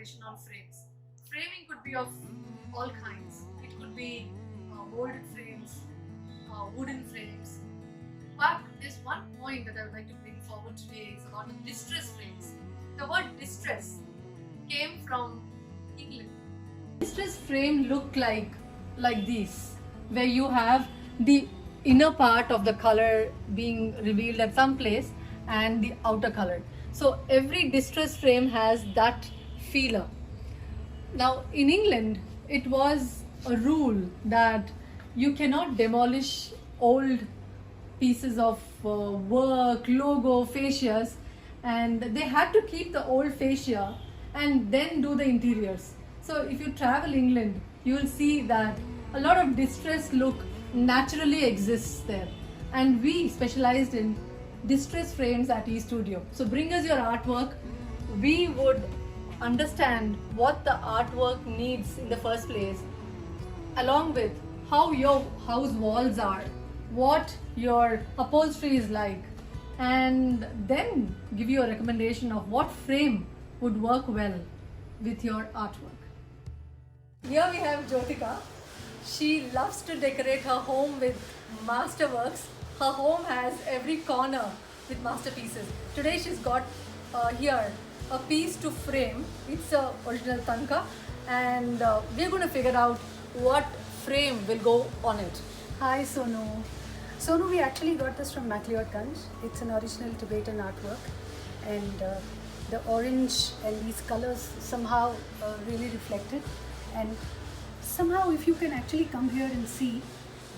information on frames. Framing could be of all kinds. It could be molded frames, wooden frames. But there's one point that I would like to bring forward today is about the distress frames. The word distress came from England. Distress frame look like these, where you have the inner part of the color being revealed at some place and the outer color. So every distress frame has that feeler. Now in England, it was a rule that you cannot demolish old pieces of work, logo, fascias, and they had to keep the old fascia and then do the interiors. So if you travel England, you will see that a lot of distress look naturally exists there. And we specialized in distress frames at eStudio. So bring us your artwork. We would understand what the artwork needs in the first place, along with how your house walls are, what your upholstery is like, and then give you a recommendation of what frame would work well with your artwork. Here we have Jyotika. She loves to decorate her home with masterworks. Her home has every corner with masterpieces. Today she's got here a piece to frame. It's a original tanka, and we're going to figure out what frame will go on it. Hi Sonu. Sonu, we actually got this from MacLeod-Ganj. It's an original Tibetan artwork, and the orange and these colors somehow really reflected. And somehow, if you can actually come here and see,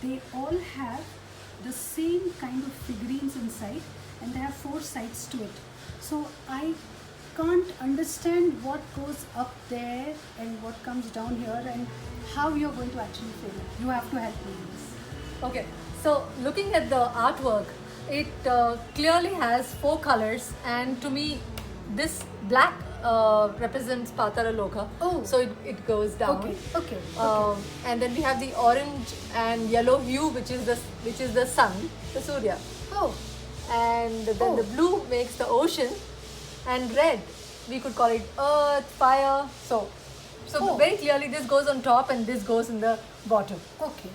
they all have the same kind of figurines inside, and they have 4 sides to it. So I can't understand what goes up there and what comes down here and how you're going to actually frame it. You have to help me with this. Okay, so looking at the artwork, it clearly has 4 colors, and to me this black represents Patara Loka. Oh. So it goes down. Okay. And then we have the orange and yellow hue, which is the sun, the Surya. Oh, And then the blue makes the ocean, and red we could call it earth, fire. So Oh. very clearly this goes on top and this goes in the bottom. okay.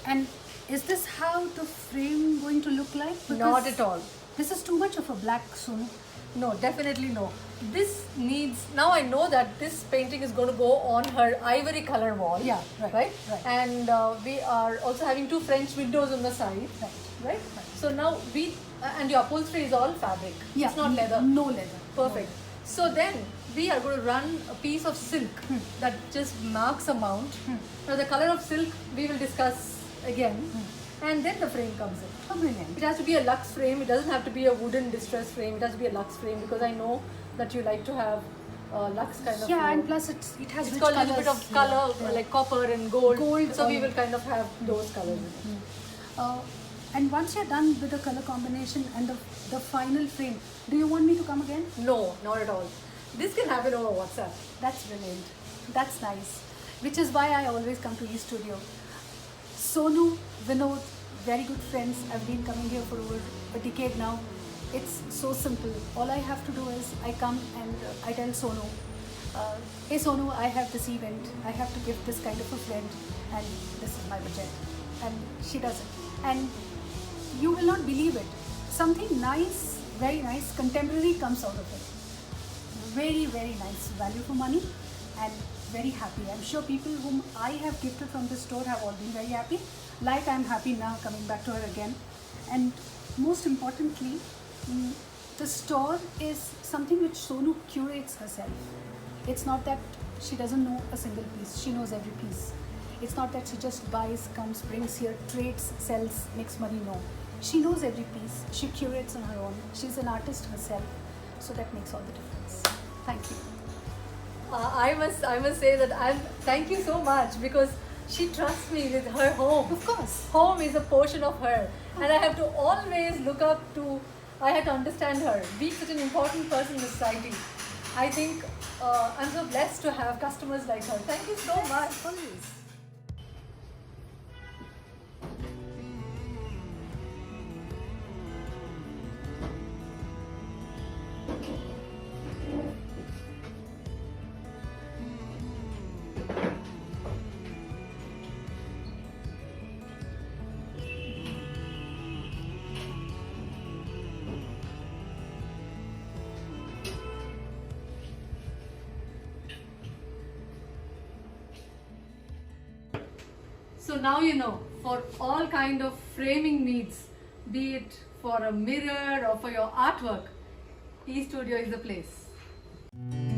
And is this how the frame going to look like? Not at all. This is too much of a black, Sonu. No, definitely no. This needs, now I know that this painting is going to go on her ivory color wall. Yeah, right. And we are also having 2 French windows on the side. Right? So now and your upholstery is all fabric. Yeah, It's not leather. No leather. Perfect. So then we are going to run a piece of silk that just marks a mount. Now the color of silk we will discuss again. And then the frame comes in. Oh, brilliant. It has to be a luxe frame. It doesn't have to be a wooden distress frame. It has to be a luxe frame, because I know that you like to have luxe kind of. Yeah, and plus it has it's rich got a little colors. bit of color, Yeah. like copper and gold. Gold So we or- will kind of have those colors in it. And once you're done with the color combination and the final frame, do you want me to come again? No, not at all. This can happen over WhatsApp. That's brilliant. That's nice. Which is why I always come to eStudio. Sonu, Vinod, very good friends. I've been coming here for over a decade now. It's so simple. All I have to do is I come and I tell Sonu, hey Sonu, I have this event. I have to give this kind of a friend, and this is my budget. And she does it. And you will not believe it. Something nice, very nice, contemporary comes out of it. Very, very nice value for money and very happy. I'm sure people whom I have gifted from this store have all been very happy. Like I'm happy now coming back to her again. And most importantly, the store is something which Sonu curates herself. It's not that she doesn't know a single piece. She knows every piece. It's not that she just buys, comes, brings here, trades, sells, makes money. No. She knows every piece. She curates on her own. She's an artist herself. So that makes all the difference. Thank you. I must say that thank you so much, because she trusts me with her home. Of course. Home is a portion of her, and I have to always look up to. I have to understand her. Being such an important person in society, I think I'm so blessed to have customers like her. Thank you so much. Always. So now you know, for all kind of framing needs, be it for a mirror or for your artwork, eStudio is the place.